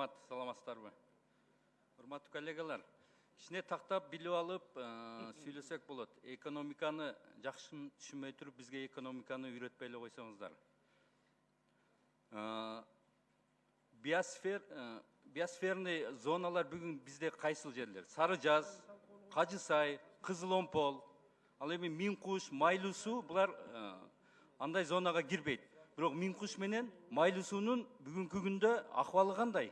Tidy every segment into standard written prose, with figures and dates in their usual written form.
рахмат, саламатсыздарбы. Урматтуу коллегалар, кичине тактап билип алып, сүйлөсөк болот. Экономиканы жакшы түшүнбөй туруп, бизге экономиканы үйрөтпөй эле койсоңуздар. Биосферный зоналар бүгүн бизде кайсыл жерлер? Сары Жаз, Кажы Сай, Кызыл Омпол, ал эми Миң Куш, Майлуу суу булар андай зонага кирбейт. Бирок Миң Куш менен Майлуу суунун бүгүнкү күндө акыбалы кандай?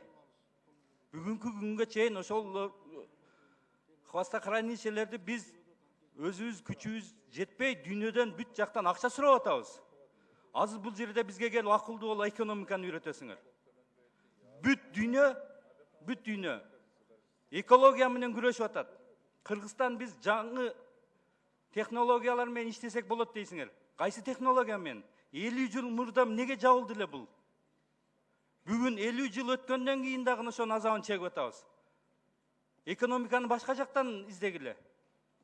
Бүгүнкү күнгө чейин ошол хвостохранилищелерди биз өзүбүз күчүбүз жетпей, дүйнөдөн бүт жактан акча сурап атабыз. Азыр бул жерде бизге келип акылдуу болуп экономиканы үйрөтөсүңөр. Бүт дүйнө экология менен күрөшүп атат. Кыргызстан биз жаңы технологиялар менен иштесек болот дейсиңер. Кайсы технология менен? 50 жыл мурда неге жабылды эле бул? Бүгүн 50 жыл өткөндөн кийин дагы ошонун азабын чегип атабыз. Экономиканы башка жактан издегиле.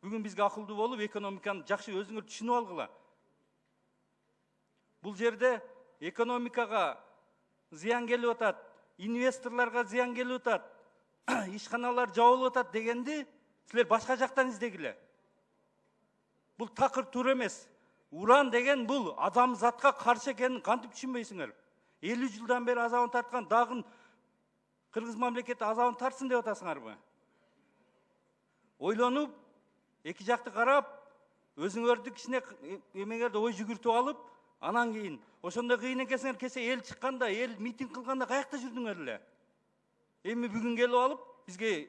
Бүгүн бизге акылдуу болуп, экономиканы жакшы өзүңөр түшүнүп алгыла. Бул жерде экономикага зыян келип атат, инвесторлорго зыян келип атат, ишканалар жабылып атат дегенди силер башка жактан издегиле. Бул такыр туура эмес. Уран деген бул адамзатка каршы экенин кантип түшүнбөйсүңөр? 50 жылдан бери азабын тарткан дагы Кыргыз мамлекети азабын тартсын деп атасыңарбы? Ойлонуп, эки жакты карап, өзүңөрдү кичине эмеңерди ой жүгүртүп алып, анан кийин ошондой кыйын экенсиңер, кесе эл чыкканда, эл митинг кылганда каякта жүрдүңөр эле? Эми бүгүн келип алып, бизге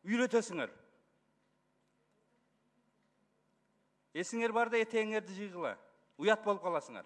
үйрөтөсүңөр. Эсиңер барда этеңерди жыйгыла. Уят болуп каласыңар.